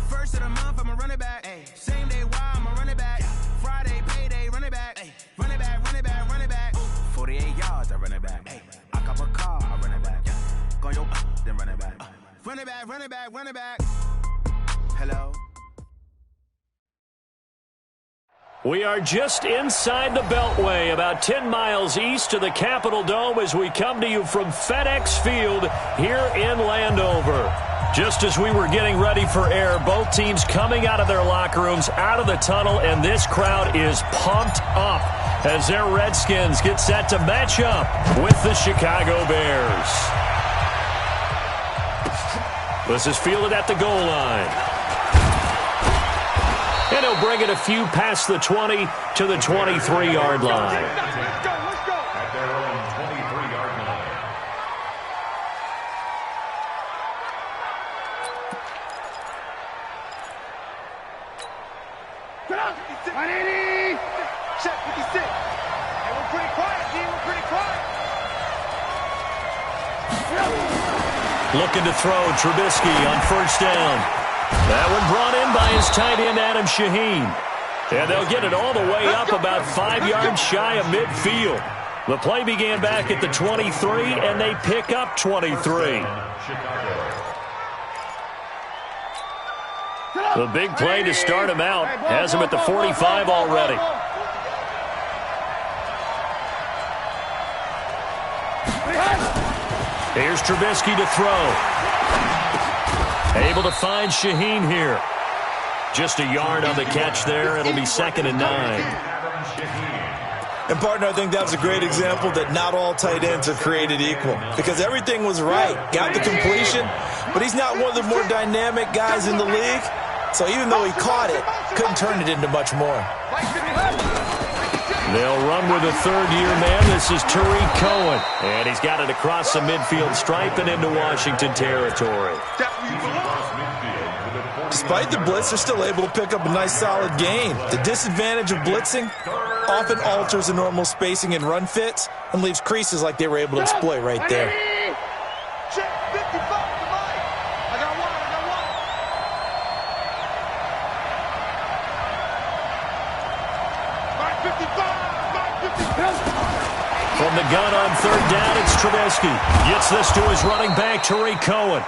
First of the month, I'm a running back. Same day, why I'm a running back. Friday, payday, running back. Running back, running back, running back. 48 yards, I run it back. I cop a car, I run it back. Go yo, then run it back. Run it back, run it back, run it back. Hello. We are just inside the Beltway, about 10 miles east of the Capitol Dome as we come to you from FedEx Field here in Landover. Just as we were getting ready for air, both teams coming out of their locker rooms, out of the tunnel, and this crowd is pumped up as their Redskins get set to match up with the Chicago Bears. This is fielded at the goal line. And he'll bring it a few past the 20 to the 23-yard line. Let's go. At their own 23-yard line. Get up! 180! Check 56. Hey, we're pretty quiet, team. We're pretty quiet. Looking to throw, Trubisky on first down. That one brought in by his tight end, Adam Shaheen. And they'll get it all the way up about 5 yards shy of midfield. The play began back at the 23, and they pick up 23. The big play to start him out has him at the 45 already. Here's Trubisky to throw. Able to find Shaheen here. Just a yard on the catch there. It'll be 2nd and 9. And, partner, I think that was a great example that not all tight ends are created equal. Because everything was right. Got the completion, but he's not one of the more dynamic guys in the league. So even though he caught it, couldn't turn it into much more. They'll run with a third-year man. This is Tariq Cohen. And he's got it across the midfield stripe and into Washington territory. Despite the blitz, they're still able to pick up a nice, solid gain. The disadvantage of blitzing often alters the normal spacing and run fits and leaves creases like they were able to exploit right there. Check 55 to Mike. I got one. Mike 55. From the gun on third down, it's Trubisky. Gets this to his running back, Tariq Cohen.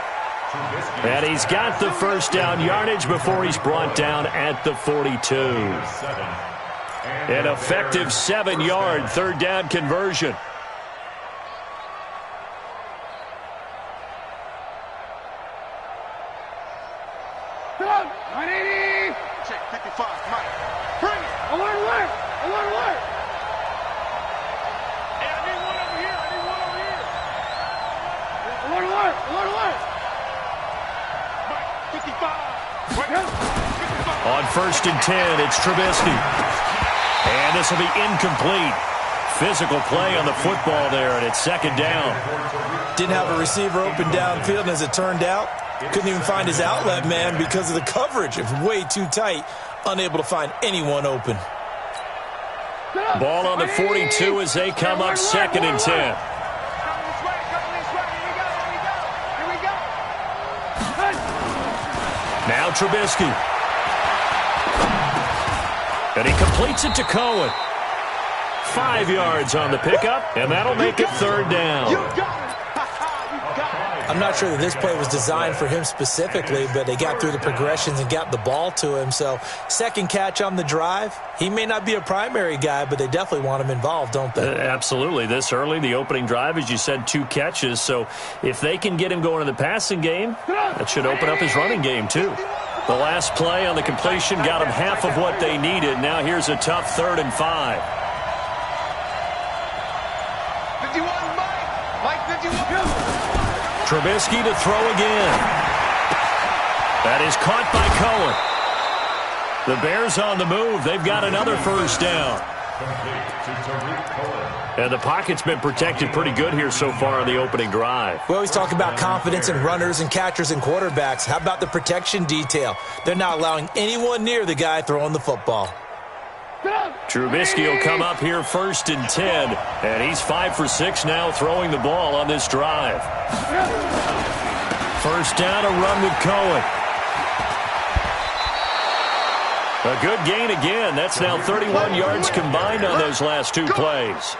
And he's got the first down yardage before he's brought down at the 42. An effective 7-yard third down conversion. Check 55, Mike. Bring it. I want to work. Hey, I need one over here. I want to work. On 1st and 10, it's Trubisky. And this will be incomplete. Physical play on the football there, and it's 2nd down. Didn't have a receiver open downfield, and as it turned out, couldn't even find his outlet man because of the coverage. It was way too tight, unable to find anyone open. Ball on the 42 as they come up 2nd and 10. Now Trubisky. And he completes it to Cohen. 5 yards on the pickup, and that'll make it 3rd down. I'm not sure that this play was designed for him specifically, but they got through the progressions and got the ball to him. So, second catch on the drive. He may not be a primary guy, but they definitely want him involved, don't they? Absolutely. This early, the opening drive, as you said, 2 catches. So, if they can get him going in the passing game, that should open up his running game, too. The last play on the completion got them half of what they needed. Now here's a tough 3rd and 5. 51, Mike 51. Trubisky to throw again. That is caught by Cohen. The Bears on the move. They've got another first down. And the pocket's been protected pretty good here so far on the opening drive. We always talk about confidence in runners and catchers and quarterbacks. How about the protection detail? They're not allowing anyone near the guy throwing the football. Trubisky will come up here 1st and 10, and he's 5 for 6 now throwing the ball on this drive. First down, a run with Cohen. A good gain again. That's now 31 yards combined on those last two plays.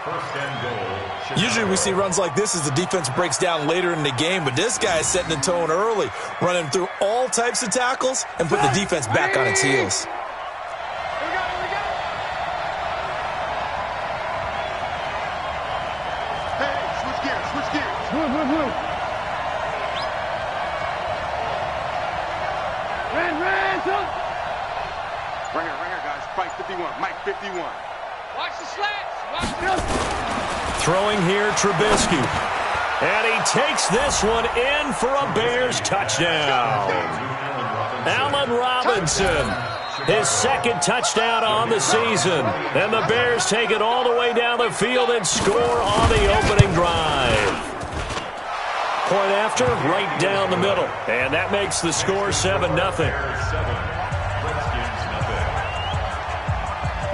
Usually we see runs like this as the defense breaks down later in the game, but this guy is setting the tone early, running through all types of tackles and putting the defense back on its heels. Ringer, guys. Spike 51. Mike 51. Watch the slants. Watch the... Throwing here, Trubisky. And he takes this one in for a Bears touchdown. Allen Robinson, his second touchdown on the season. And the Bears take it all the way down the field and score on the opening drive. Point after, right down the middle. And that makes the score 7-0.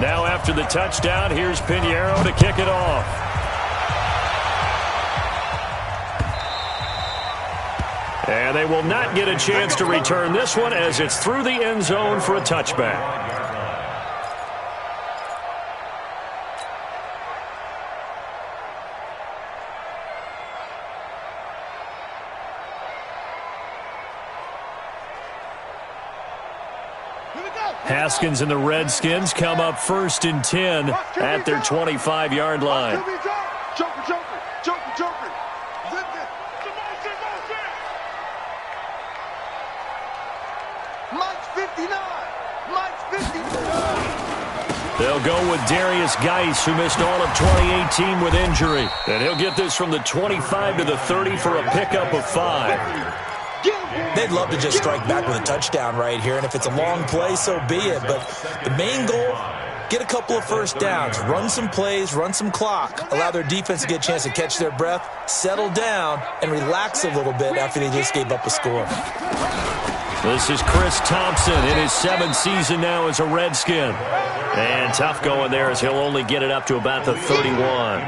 Now after the touchdown, here's Pinheiro to kick it off. And they will not get a chance to return this one as it's through the end zone for a touchback. Haskins and the Redskins come up 1st and 10 at their 25-yard line. Joker. Mike's 59. They'll go with Darius Geis, who missed all of 2018 with injury. And he'll get this from the 25 to the 30 for a pickup of 5. They'd love to just strike back with a touchdown right here, and if it's a long play, so be it. But the main goal, get a couple of first downs, run some plays, run some clock, allow their defense to get a chance to catch their breath, settle down, and relax a little bit after they just gave up a score. This is Chris Thompson in his 7th season now as a Redskin. And tough going there as he'll only get it up to about the 31.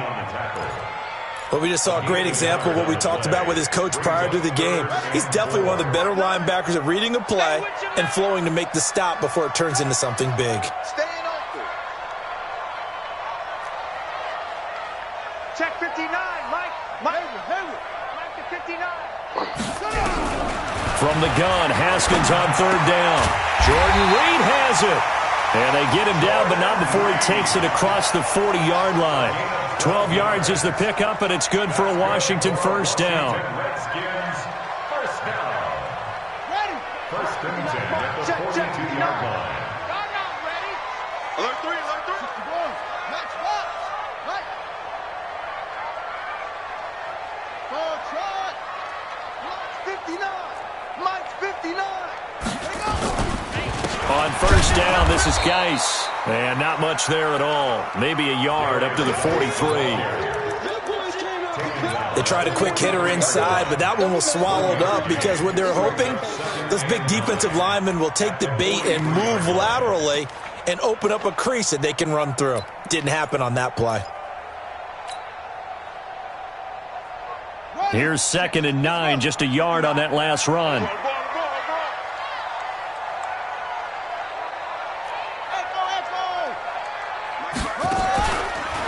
Well, we just saw a great example of what we talked about with his coach prior to the game. He's definitely one of the better linebackers at reading a play and flowing to make the stop before it turns into something big. Staying open. Check 59, Mike to 59. From the gun, Haskins on 3rd down. Jordan Reed has it. And they get him down, but not before he takes it across the 40-yard line. 12 yards is the pickup, and it's good for a Washington 1st down. Redskins, 1st down. Ready. 1st and 10 at the 42-yard line. Alert 3. Match box. Right. Full trot. Mike's 59. There you go. On 1st down, this is Geis. And not much there at all. Maybe a yard up to the 43. They tried a quick hitter inside, but that one was swallowed up because what they're hoping, those big defensive linemen will take the bait and move laterally and open up a crease that they can run through. Didn't happen on that play. Here's 2nd and 9, just a yard on that last run.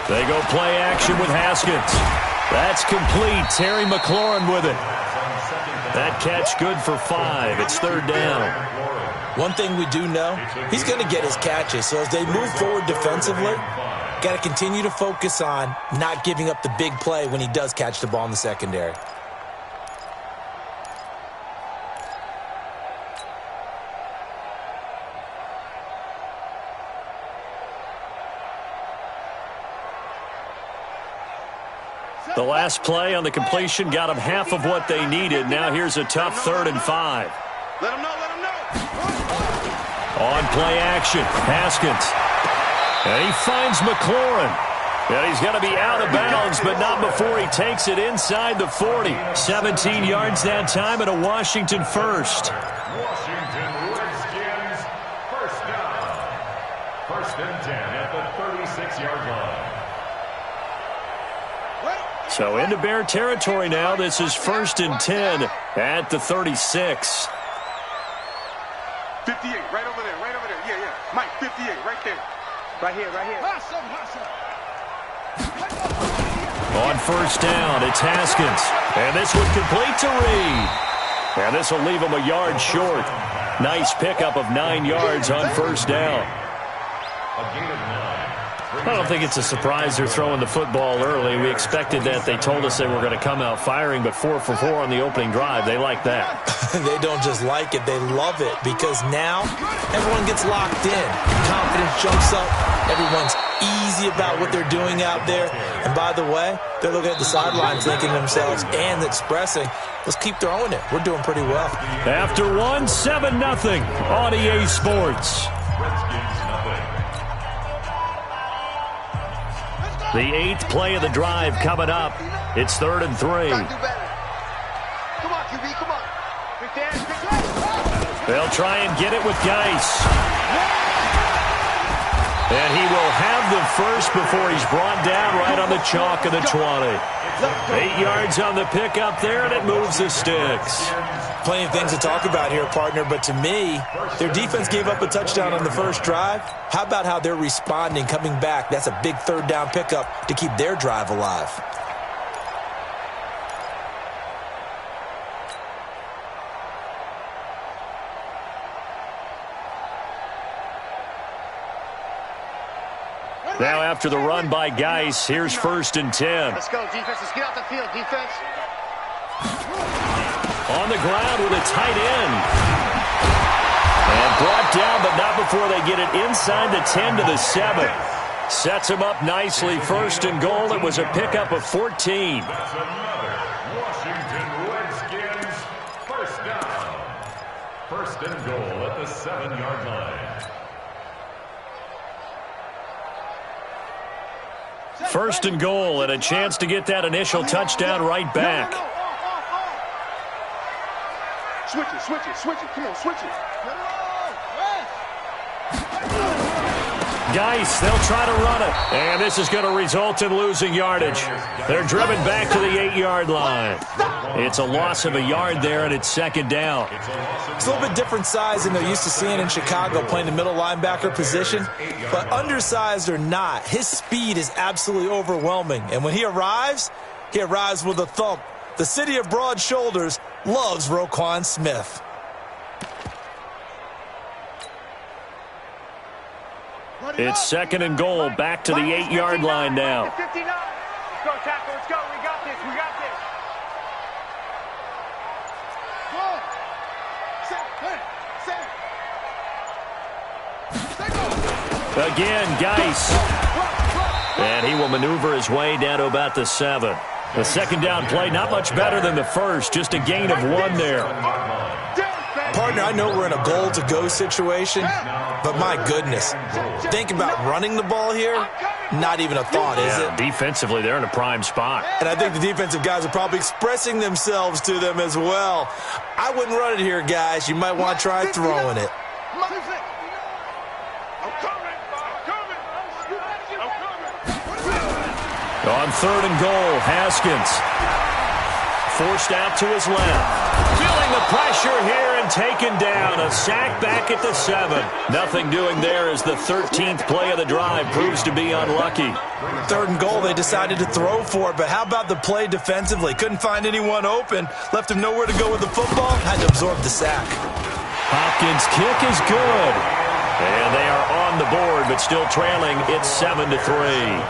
They go play action with Haskins. That's complete. Terry McLaurin with it. That catch good for 5. It's 3rd down. One thing we do know, he's going to get his catches. So as they move forward defensively, got to continue to focus on not giving up the big play when he does catch the ball in the secondary. The last play on the completion got them half of what they needed. Now here's a tough 3rd and 5. Let him know. On play action, Haskins. And he finds McLaurin. And he's going to be out of bounds, but not before he takes it inside the 40. 17 yards that time and a Washington 1st. Washington Redskins, 1st down. 1st and 10 at the 36-yard line. So into Bear territory now. This is 1st and 10 at the 36. 58, right over there, right over there. Yeah, yeah. Mike, 58, right there. Right here, right here. On first down, it's Haskins. And this one complete to Reed. And this will leave him a yard short. Nice pickup of 9 yards on first down. I don't think it's a surprise they're throwing the football early. We expected that. They told us they were going to come out firing, but 4 for 4 on the opening drive. They like that. They don't just like it, they love it, because now everyone gets locked in. Confidence jumps up. Everyone's easy about what they're doing out there. And by the way, they're looking at the sideline thinking to themselves and expressing, let's keep throwing it. We're doing pretty well. After 1, 7-0 on EA Sports. The 8th play of the drive coming up. It's 3rd and 3. Come on, QB, come on. They'll try and get it with Geis. And he will have the first before he's brought down right on the chalk of the 20. 8 yards on the pickup there, and it moves the sticks. Plenty of things to talk about here, partner, but to me, their defense gave up a touchdown on the first drive. How about how they're responding, coming back? That's a big 3rd down pickup to keep their drive alive. Now after the run by Geis, here's 1st and 10. Let's go, defense. Let's get out the field, defense. On the ground with a tight end. And brought down, but not before they get it inside the 10 to the 7. Sets him up nicely. 1st and goal. It was a pickup of 14. That's another Washington Redskins first down. 1st and goal at the 7-yard line. 1st and goal, and a chance to get that initial touchdown right back. Switch it, switch it, switch it. Come on, switch it. Geis, they'll try to run it. And this is going to result in losing yardage. They're driven back to the 8-yard line. It's a loss of a yard there, and it's 2nd down. It's a little bit different size than they're used to seeing in Chicago, playing the middle linebacker position. But undersized or not, his speed is absolutely overwhelming. And when he arrives with a thump. The city of broad shoulders loves Roquan Smith. It's 2nd and goal, back to the 8-yard line now. Let's go, tackle. Let's go. We got this. We got this. Again, Geis. And he will maneuver his way down to about the 7. The 2nd down play, not much better than the first, just a gain of 1 there. Partner, I know we're in a goal-to-go situation, but my goodness, think about running the ball here, not even a thought, is it? Defensively, they're in a prime spot. And I think the defensive guys are probably expressing themselves to them as well. I wouldn't run it here, guys. You might want to try throwing it. On 3rd and goal, Haskins. Forced out to his left. Feeling the pressure here and taken down. A sack back at the 7. Nothing doing there as the 13th play of the drive proves to be unlucky. 3rd and goal, they decided to throw for it, but how about the play defensively? Couldn't find anyone open. Left him nowhere to go with the football. Had to absorb the sack. Hopkins' kick is good. And they are on the board, but still trailing. It's 7-3.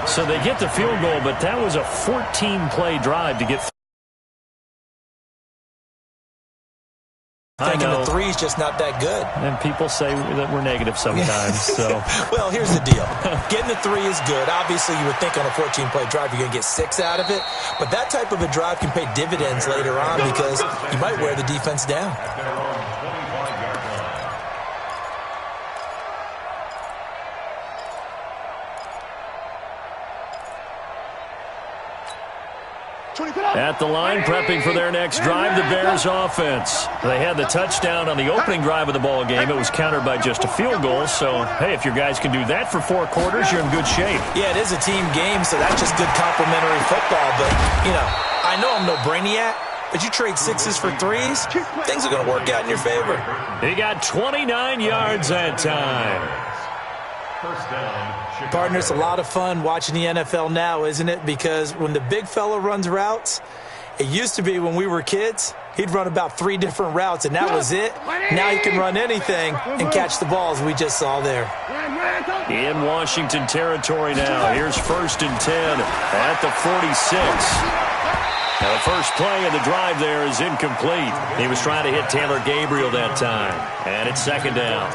So they get the field goal, but that was a 14-play drive to get. Thinking the 3's just not that good. And people say that we're negative sometimes. So, well, here's the deal. Getting the 3 is good. Obviously, you would think on a 14-play drive you're going to get 6 out of it. But that type of a drive can pay dividends later on because you might wear the defense down. At the line, prepping for their next drive, the Bears offense. They had the touchdown on the opening drive of the ball game. It was countered by just a field goal. So, hey, if your guys can do that for 4 quarters, you're in good shape. Yeah, it is a team game, so that's just good complimentary football. But, you know, I know I'm no brainiac, but you trade 6s for 3s, things are going to work out in your favor. He got 29 yards that time. First down, Partner, it's a lot of fun watching the NFL now, isn't it? Because when the big fella runs routes, it used to be when we were kids, he'd run about 3 different routes, and that was it. Now he can run anything and catch the balls we just saw there. In Washington territory now. Here's 1st and 10 at the 46. Now the first play of the drive there is incomplete. He was trying to hit Taylor Gabriel that time. And it's 2nd down.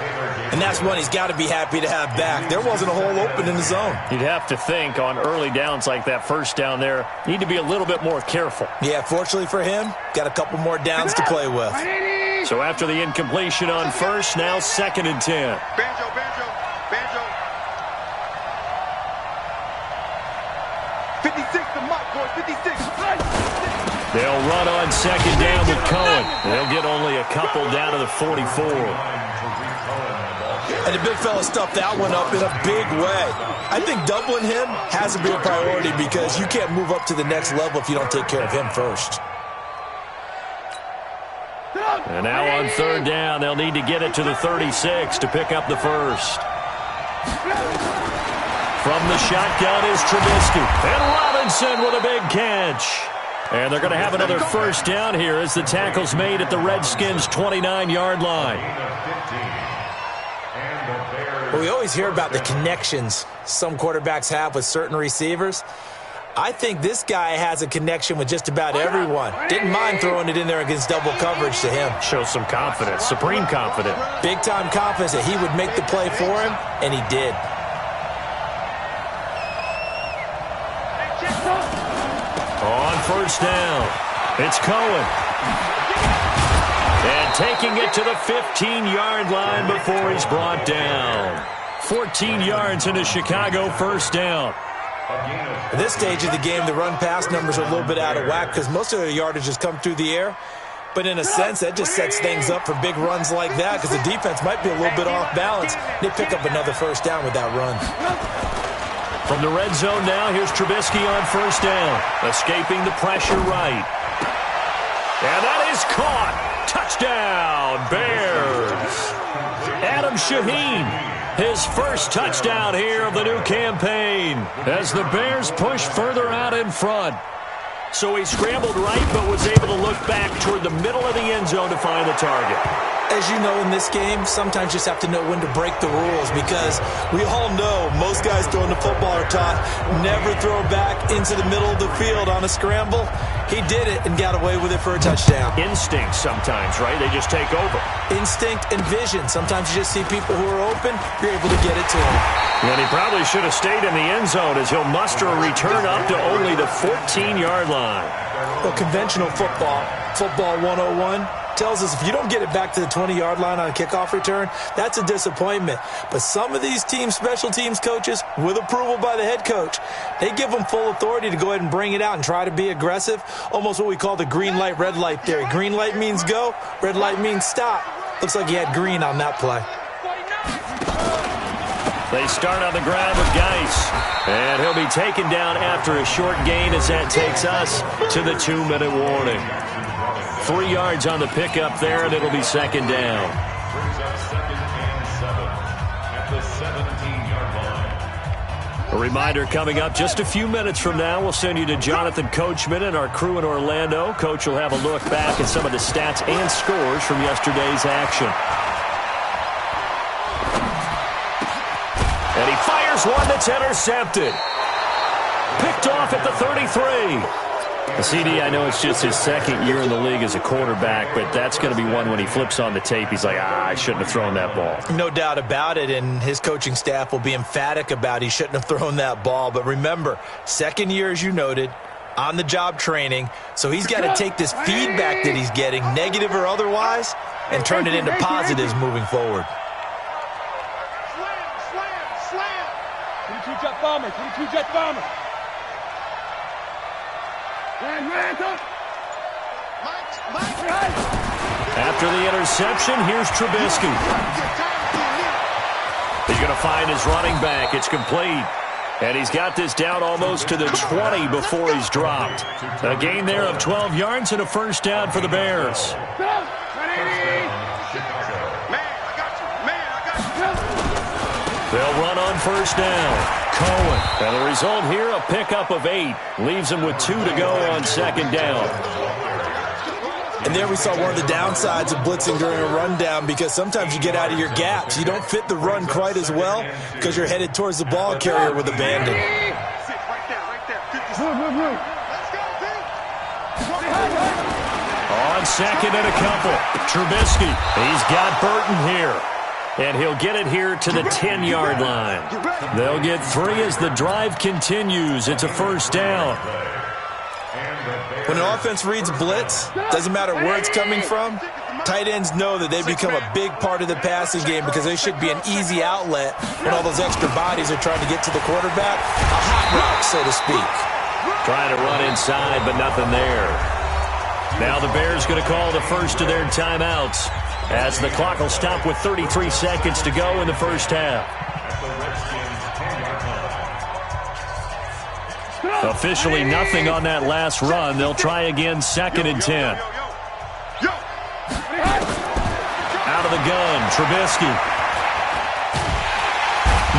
And that's one he's got to be happy to have back. There wasn't a hole open in the zone. You'd have to think on early downs like that first down there, need to be a little bit more careful. Yeah, fortunately for him, got a couple more downs to play with. So after the incompletion on first, now 2nd and 10. Banjo. 56, the mark, boy, 56. They'll run on 2nd down with Cohen. They'll get only a couple down to the 44. And the big fella stuffed that one up in a big way. I think doubling him has to be a priority because you can't move up to the next level if you don't take care of him first. And now on 3rd down, they'll need to get it to the 36 to pick up the first. From the shotgun is Trubisky. And Robinson with a big catch. And they're going to have another first down here as the tackle's made at the Redskins' 29-yard line. Well, we always hear about the connections some quarterbacks have with certain receivers. I think this guy has a connection with just about everyone. Didn't mind throwing it in there against double coverage to him. Shows some confidence, supreme confidence. Big-time confidence that he would make the play for him, and he did. On 1st down, it's Cohen. And taking it to the 15-yard line before he's brought down. 14 yards into Chicago, 1st down. At this stage of the game, the run-pass numbers are a little bit out of whack because most of their yardage has come through the air. But in a sense, that just sets things up for big runs like that because the defense might be a little bit off balance. They pick up another 1st down with that run. From the red zone now, here's Trubisky on 1st down. Escaping the pressure right. And that is caught. Touchdown, Bears. Adam Shaheen, his first touchdown here of the new campaign as the Bears push further out in front. So he scrambled right but was able to look back toward the middle of the end zone to find the target. As you know, in this game, sometimes you just have to know when to break the rules because we all know most guys throwing the football are taught never throw back into the middle of the field on a scramble. He did it and got away with it for a touchdown. Instinct sometimes, right? They just take over. Instinct and vision. Sometimes you just see people who are open, you're able to get it to them. And he probably should have stayed in the end zone as he'll muster a return up to only the 14-yard line. Well, conventional football 101, tells us if you don't get it back to the 20-yard line on a kickoff return, that's a disappointment. But some of these team special teams coaches, with approval by the head coach, they give them full authority to go ahead and bring it out and try to be aggressive, almost what we call the green light, red light theory. Green light means go, red light means stop. Looks like he had green on that play. They start on the ground with Geis. And he'll be taken down after a short gain as that takes us to the 2-minute warning. 3 yards on the pickup there, and it'll be 2nd down. Brings up 2nd and 7 at the 17-yard line. A reminder coming up just a few minutes from now, we'll send you to Jonathan Coachman and our crew in Orlando. Coach will have a look back at some of the stats and scores from yesterday's action. And he fires one that's intercepted. Picked off at the 33. CD, I know it's just his 2nd year in the league as a quarterback, but that's going to be one when he flips on the tape. He's like, I shouldn't have thrown that ball. No doubt about it, and his coaching staff will be emphatic about he shouldn't have thrown that ball. But remember, 2nd year, as you noted, on-the-job training, so he's got to take this feedback that he's getting, negative or otherwise, and turn it into positives moving forward. Slam. 22-jet bomber. After the interception, here's Trubisky. He's going to find his running back. It's complete. And he's got this down almost to the 20 before he's dropped. A gain there of 12 yards and a first down for the Bears. They'll run on first down. Cohen. And the result here, a pickup of 8. Leaves him with 2 to go on second down. And there we saw one of the downsides of blitzing during a rundown, because sometimes you get out of your gaps. You don't fit the run quite as well because you're headed towards the ball carrier with abandon. On second and a couple, Trubisky. He's got Burton here. And he'll get it here to the 10-yard line. They'll get 3 as the drive continues. It's a first down. When an offense reads blitz, doesn't matter where it's coming from, tight ends know that they become a big part of the passing game because they should be an easy outlet when all those extra bodies are trying to get to the quarterback. A hot route, so to speak. Trying to run inside, but nothing there. Now the Bears going to call the first of their timeouts as the clock will stop with 33 seconds to go in the first half. Officially nothing on that last run. They'll try again, second and 10. Out of the gun, Trubisky.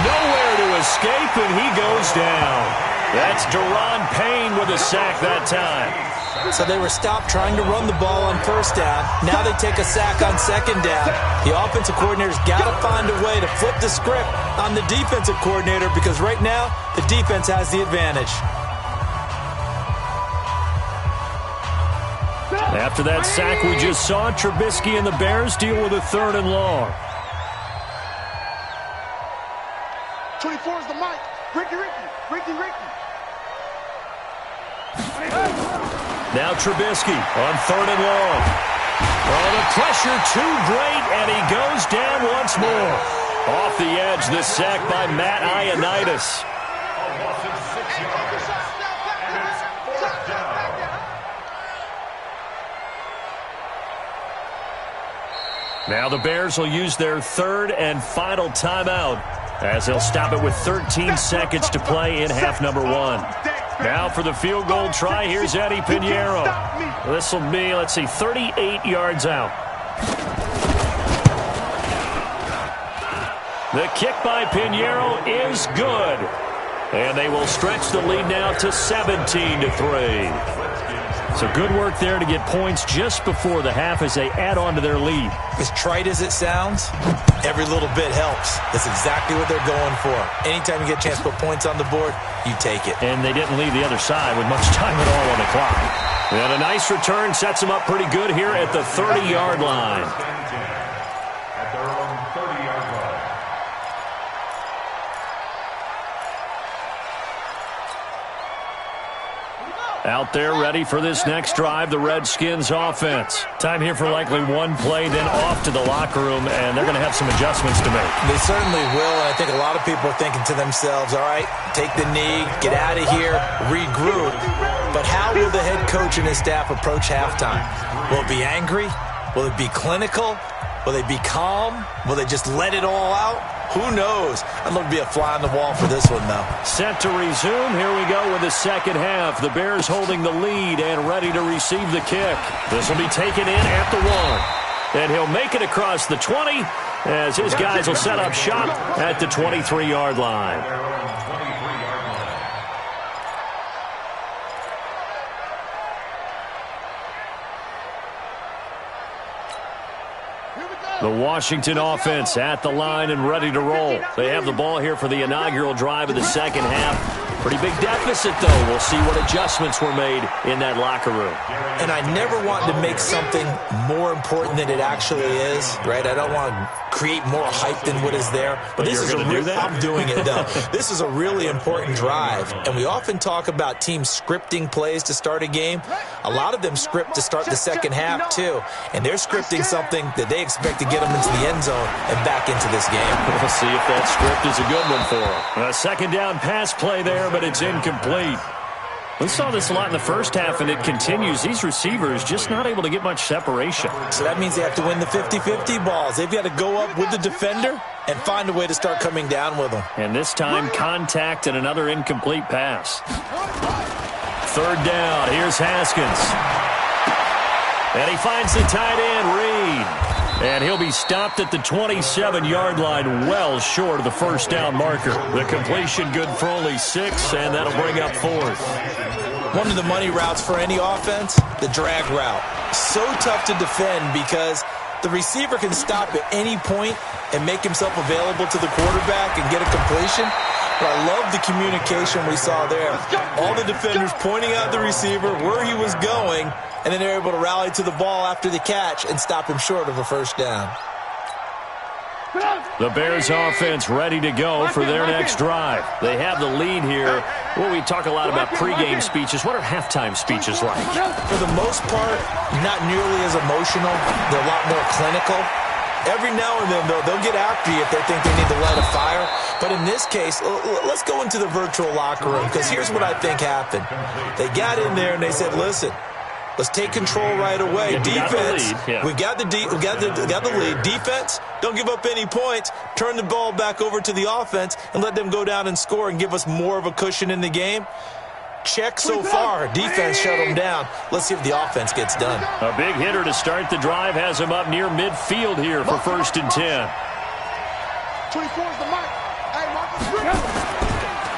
Nowhere to escape, and he goes down. That's Daron Payne with a sack that time. So they were stopped trying to run the ball on first down. Now they take a sack on second down. The offensive coordinator's got to find a way to flip the script on the defensive coordinator, because right now the defense has the advantage. After that sack we just saw, Trubisky and the Bears deal with a 3rd and long. 24 is the mic. Ricky. Now Trubisky on 3rd and long. Oh, the pressure too great, and he goes down once more. Off the edge, the sack by Matt Ioannidis. Now the Bears will use their 3rd and final timeout as they'll stop it with 13 seconds to play in half number 1. Now for the field goal try, here's Eddie Pinheiro. This will be, 38 yards out. The kick by Pinheiro is good. And they will stretch the lead now to 17-3. So good work there to get points just before the half as they add on to their lead. As trite as it sounds, every little bit helps. That's exactly what they're going for. Anytime you get a chance to put points on the board, you take it. And they didn't leave the other side with much time at all on the clock. And a nice return sets them up pretty good here at the 30-yard line. At their own 30-yard line. Out there ready for this next drive, the Redskins offense. Time here for likely one play, then off to the locker room, and they're going to have some adjustments to make. They certainly will, and I think a lot of people are thinking to themselves, all right, take the knee, get out of here, regroup. But how will the head coach and his staff approach halftime? Will it be angry? Will it be clinical? Will they be calm? Will they just let it all out? Who knows? I'd love to be a fly on the wall for this one, though. Set to resume. Here we go with the second half. The Bears holding the lead and ready to receive the kick. This will be taken in at the 1. And he'll make it across the 20 as his guys will set up shop at the 23-yard line. The Washington offense at the line and ready to roll. They have the ball here for the inaugural drive of the second half. Pretty big deficit, though. We'll see what adjustments were made in that locker room. And I never want to make something more important than it actually is, right? I don't want to create more hype than what is there. But this is I'm doing it, though. This is a really important drive. And we often talk about teams scripting plays to start a game. A lot of them script to start the second half, too. And they're scripting something that they expect to get them into the end zone and back into this game. We'll see if that script is a good one for them. A second down pass play there, but it's incomplete. We saw this a lot in the first half, and it continues. These receivers just not able to get much separation. So that means they have to win the 50-50 balls. They've got to go up with the defender and find a way to start coming down with them. And this time, contact and another incomplete pass. Third down. Here's Haskins. And he finds the tight end, Reed. And he'll be stopped at the 27-yard line, well short of the first down marker. The completion good for only 6, and that'll bring up 4th. One of the money routes for any offense, the drag route. So tough to defend because the receiver can stop at any point and make himself available to the quarterback and get a completion. But I love the communication we saw there. All the defenders pointing out the receiver, where he was going, and then they're able to rally to the ball after the catch and stop him short of a first down. The Bears offense ready to go for their next drive. They have the lead here. Well, we talk a lot about pregame speeches. What are halftime speeches like? For the most part, not nearly as emotional. They're a lot more clinical. Every now and then, though, they'll get after you if they think they need to light a fire. But in this case, let's go into the virtual locker room, because here's what I think happened. They got in there and they said, listen, let's take control right away. Defense, we got the lead. Defense, don't give up any points. Turn the ball back over to the offense and let them go down and score and give us more of a cushion in the game. Check so far. Defense shut them down. Let's see if the offense gets done. A big hitter to start the drive has him up near midfield here for 1st and 10. 24 is the mark.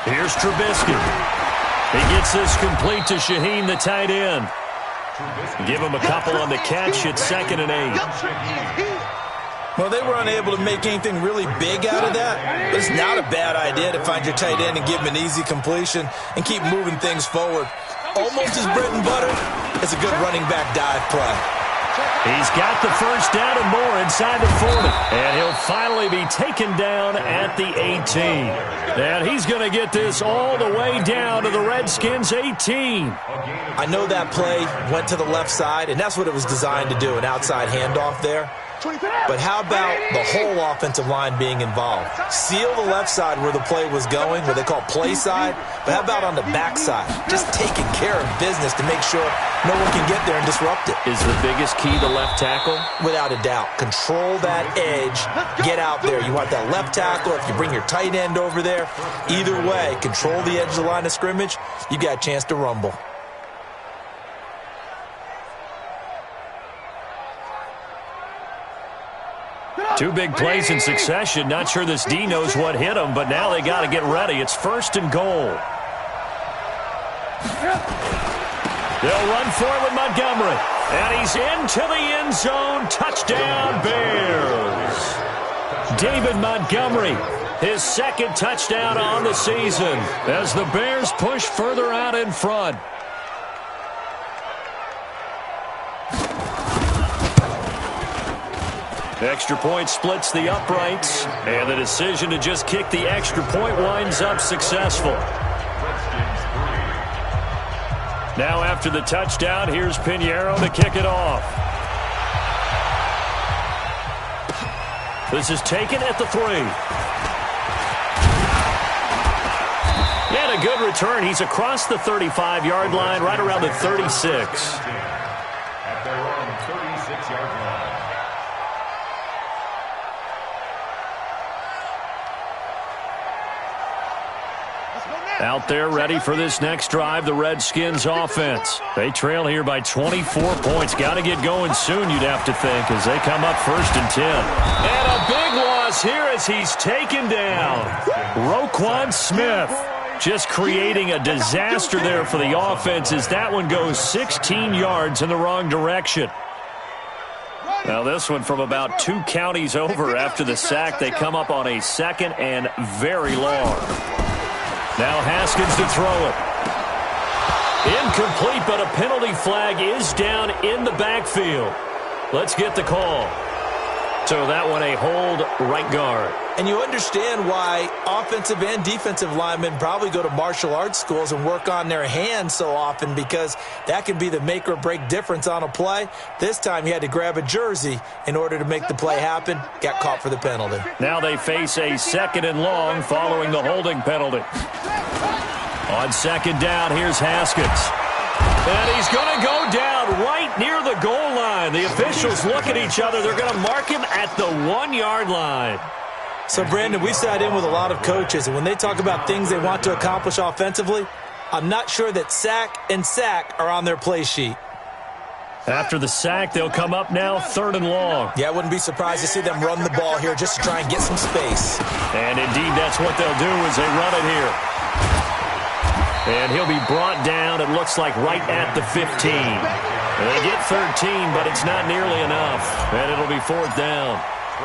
Here's Trubisky. He gets this complete to Shaheen, the tight end. Give him a couple on the catch. It's 2nd and 8. Well, they were unable to make anything really big out of that, but it's not a bad idea to find your tight end and give him an easy completion and keep moving things forward. Almost his bread and butter. It's a good running back dive play. He's got the first down and more inside the 40. And he'll finally be taken down at the 18. And he's going to get this all the way down to the Redskins' 18. I know that play went to the left side, and that's what it was designed to do, an outside handoff there. But how about the whole offensive line being involved? Seal the left side where the play was going, what they call play side. But how about on the back side? Just taking care of business to make sure no one can get there and disrupt it. Is the biggest key the left tackle? Without a doubt. Control that edge. Get out there. You want that left tackle. If you bring your tight end over there, either way, control the edge of the line of scrimmage, you got a chance to rumble. Two big plays in succession. Not sure this D knows what hit him, but now they got to get ready. It's 1st and goal. They'll run for it with Montgomery. And he's into the end zone. Touchdown, Bears. David Montgomery, his 2nd touchdown on the season as the Bears push further out in front. Extra point splits the uprights, and the decision to just kick the extra point winds up successful. Now after the touchdown, here's Pinheiro to kick it off. This is taken at the 3. And a good return. He's across the 35-yard line, right around the 36. At their own 36-yard line. Out there ready for this next drive, the Redskins offense. They trail here by 24 points. Got to get going soon, you'd have to think, as they come up 1st and 10. And a big loss here as he's taken down. Roquan Smith just creating a disaster there for the offense as that one goes 16 yards in the wrong direction. Now this one from about 2 counties over after the sack. They come up on a 2nd and very long. Now Haskins to throw it. Incomplete, but a penalty flag is down in the backfield. Let's get the call. So that one a hold, right guard. And you understand why offensive and defensive linemen probably go to martial arts schools and work on their hands so often, because that can be the make or break difference on a play. This time he had to grab a jersey in order to make the play happen. Got caught for the penalty. Now they face a 2nd and long following the holding penalty. On second down, here's Haskins. And he's going to go down right near the goal line. The officials look at each other. They're going to mark him at the 1-yard line. So, Brandon, we sat in with a lot of coaches, and when they talk about things they want to accomplish offensively, I'm not sure that sack and sack are on their play sheet. After the sack, they'll come up now 3rd and long. Yeah, I wouldn't be surprised to see them run the ball here just to try and get some space. And indeed, that's what they'll do as they run it here. And he'll be brought down, it looks like, right at the 15. And they get 13, but it's not nearly enough. And it'll be 4th down.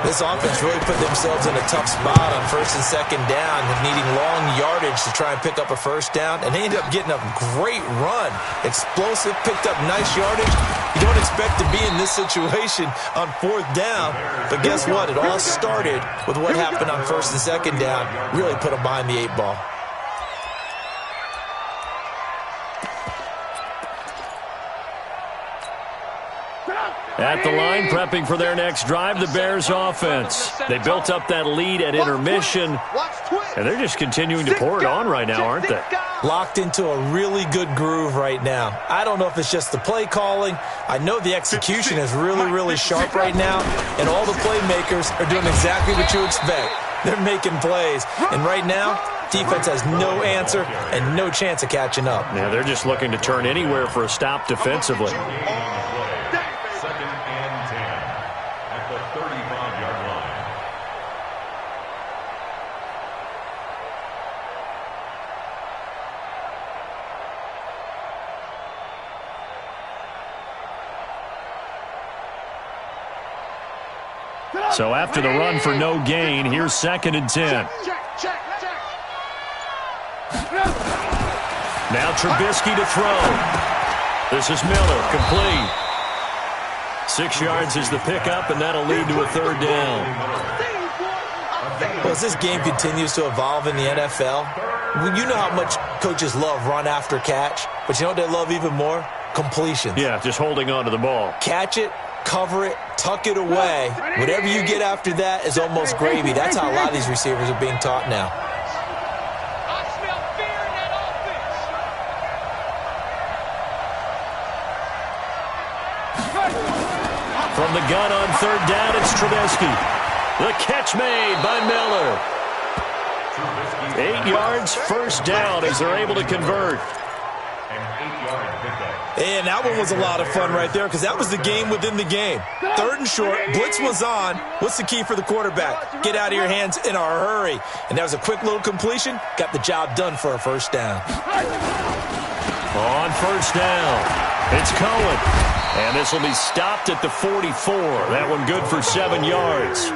This offense really put themselves in a tough spot on 1st and 2nd down, needing long yardage to try and pick up a 1st down. And they ended up getting a great run. Explosive, picked up nice yardage. You don't expect to be in this situation on 4th down. But guess what? It all started with what happened on 1st and 2nd down. Really put them behind the 8 ball. At the line, prepping for their next drive, the Bears offense. They built up that lead at intermission, and they're just continuing to pour it on right now, aren't they? Locked into a really good groove right now. I don't know if it's just the play calling. I know the execution is really, really sharp right now, and all the playmakers are doing exactly what you expect. They're making plays, and right now, defense has no answer and no chance of catching up. Yeah, they're just looking to turn anywhere for a stop defensively. So after the run for no gain, here's 2nd and 10. Now Trubisky to throw. This is Miller, complete. 6 yards is the pickup, and that'll lead to a 3rd down. Well, as this game continues to evolve in the NFL, you know how much coaches love run after catch, but you know what they love even more? Completions. Yeah, just holding on to the ball. Catch it, cover it, tuck it away. Whatever you get after that is almost gravy. That's how a lot of these receivers are being taught now. I smell fear in that offense. From the gun on 3rd down, it's Trubisky. The catch made by Miller. 8 yards, 1st down as they're able to convert. And that one was a lot of fun right there because that was the game within the game. 3rd and short, blitz was on. What's the key for the quarterback? Get out of your hands in a hurry. And that was a quick little completion. Got the job done for a 1st down. On 1st down, it's Cohen. And this will be stopped at the 44. That one good for 7 yards.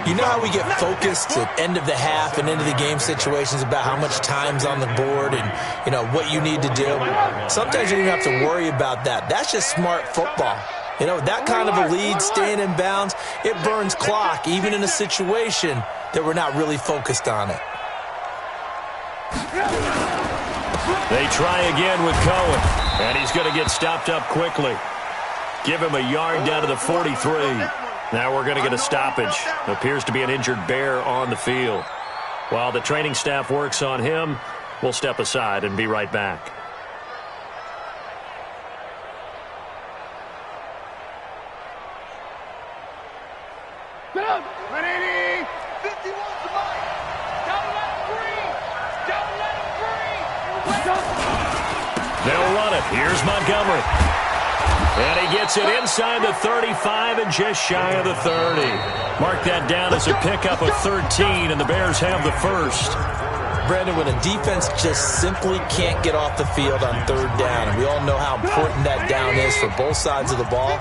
You know how we get focused at end of the half and into the game situations about how much time's on the board and, you know, what you need to do? Sometimes you don't even have to worry about that. That's just smart football. You know, that kind of a lead, staying in bounds, it burns clock, even in a situation that we're not really focused on it. They try again with Cohen, and he's going to get stopped up quickly. Give him a yard down to the 43. Now we're going to get a stoppage. Appears to be an injured Bear on the field. While the training staff works on him, we'll step aside and be right back. They'll run it. Here's Montgomery. And he gets it inside the 35 and just shy of the 30. Mark that down as a pickup of 13, and the Bears have the 1st. Brandon, when a defense just simply can't get off the field on 3rd down, and we all know how important that down is for both sides of the ball,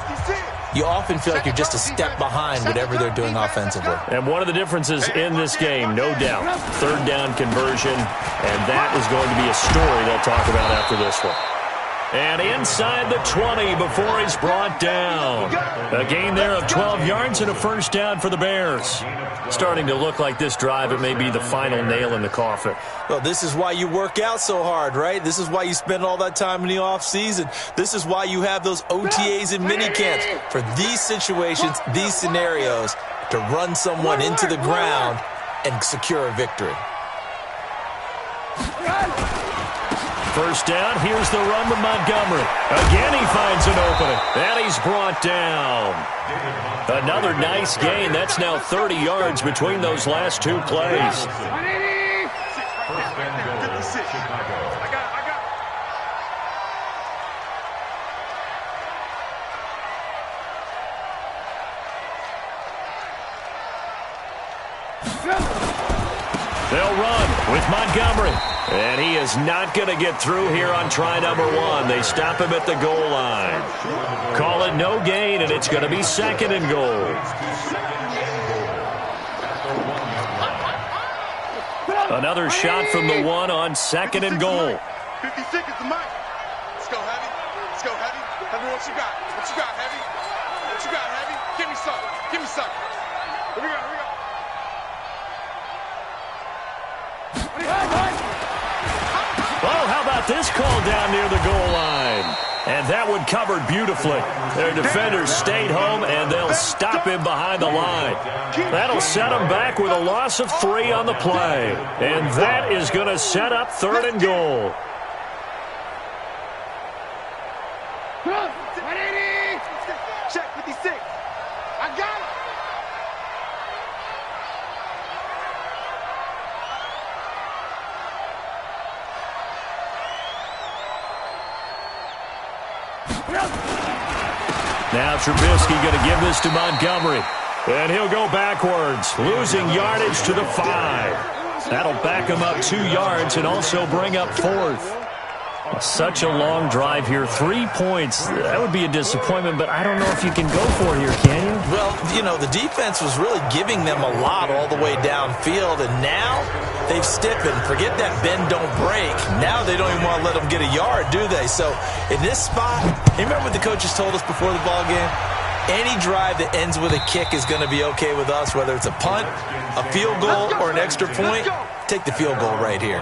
you often feel like you're just a step behind whatever they're doing offensively. And one of the differences in this game, no doubt, 3rd down conversion, and that is going to be a story they'll talk about after this one. And inside the 20 before he's brought down. A gain there of 12 yards and a 1st down for the Bears. Starting to look like this drive, it may be the final nail in the coffin. Well, this is why you work out so hard, right? This is why you spend all that time in the offseason. This is why you have those OTAs and minicamps. For these situations, these scenarios, to run someone into the ground and secure a victory. First down, here's the run with Montgomery. Again, he finds an opening, and he's brought down. Another nice gain. That's now 30 yards between those last two plays. First and goal, Chicago. I got They'll run with Montgomery. And he is not going to get through here on try number one. They stop him at the goal line. Call it no gain, and it's going to be second and goal. Another shot from the one on second and goal. 50 seconds to Mike. Let's go, Heavy. Let's go, Heavy. Heavy, what you got? What you got, Heavy? What you got, Heavy? Give me some. Give me some. Here we go. Here we go. Oh, how about this call down near the goal line? And that one covered beautifully. Their defenders stayed home, and they'll stop him behind the line. That'll set him back with a loss of 3 on the play. And that is going to set up third and goal. Check 56. I got it. Now Trubisky going to give this to Montgomery. And he'll go backwards, losing yardage to the 5. That'll back him up 2 yards and also bring up 4th. Such a long drive here. 3 points. That would be a disappointment, but I don't know if you can go for it here, can you? Well, you know, the defense was really giving them a lot all the way downfield, and now they've stiffened. Forget that bend, don't break. Now they don't even want to let them get a yard, do they? So in this spot, you remember what the coaches told us before the ball game? Any drive that ends with a kick is going to be okay with us, whether it's a punt, a field goal, or an extra point. Take the field goal right here.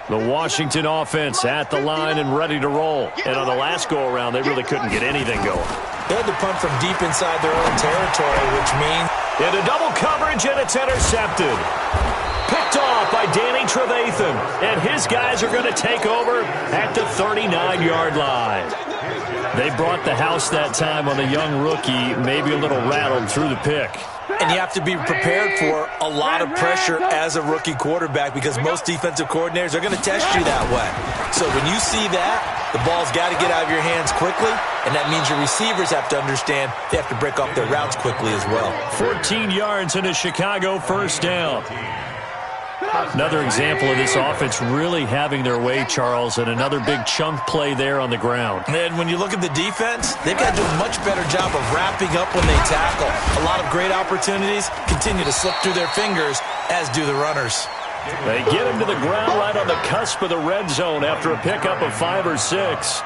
The Washington offense at the line and ready to roll. And on the last go-around, they really couldn't get anything going. They had to punt from deep inside their own territory, which means... Into double coverage, and it's intercepted. Picked off by Danny Trevathan. And his guys are going to take over at the 39-yard line. They brought the house that time on the young rookie, maybe a little rattled through the pick. And you have to be prepared for a lot of pressure as a rookie quarterback because most defensive coordinators are going to test you that way. So when you see that, the ball's got to get out of your hands quickly, and that means your receivers have to understand they have to break off their routes quickly as well. 14 yards into Chicago, first down. Another example of this offense really having their way, Charles, and another big chunk play there on the ground. And when you look at the defense, they've got to do a much better job of wrapping up when they tackle. A lot of great opportunities continue to slip through their fingers, as do the runners. They get him to the ground right on the cusp of the red zone after a pickup of 5 or 6.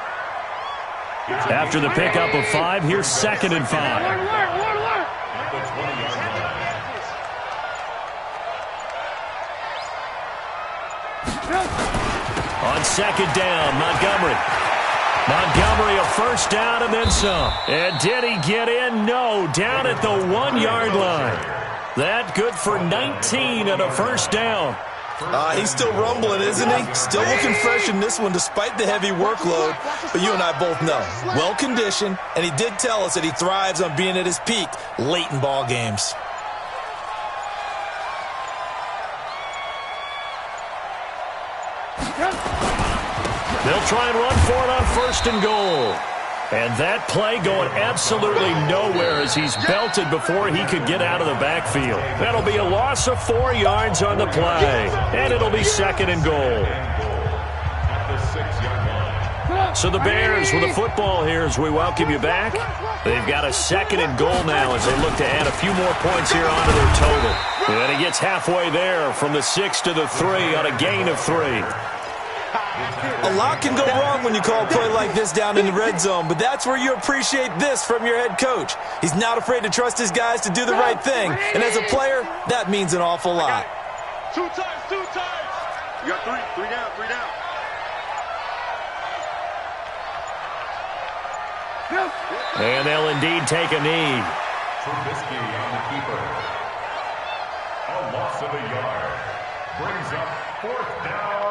After the pickup of 5, here's second and 5. On second down, Montgomery. Montgomery a first down and then some. And did he get in? No, down at the 1-yard line. That good for 19 and a first down. He's still rumbling, isn't he? Still looking fresh in this one despite the heavy workload. But you and I both know, well-conditioned, and he did tell us that he thrives on being at his peak late in ball games. They'll try and run for it on first and goal. And that play going absolutely nowhere as he's belted before he could get out of the backfield. That'll be a loss of 4 yards on the play. And it'll be second and goal. So the Bears with the football here as we welcome you back. They've got a second and goal now as they look to add a few more points here onto their total. And he gets halfway there from the 6 to the 3 on a gain of 3. A lot can go wrong when you call a play like this down in the red zone, but that's where you appreciate this from your head coach. He's not afraid to trust his guys to do the right thing, and as a player, that means an awful lot. 2 times. You got 3 down. And they'll indeed take a knee. Trubisky on the keeper. A loss of a yard. Brings up 4th down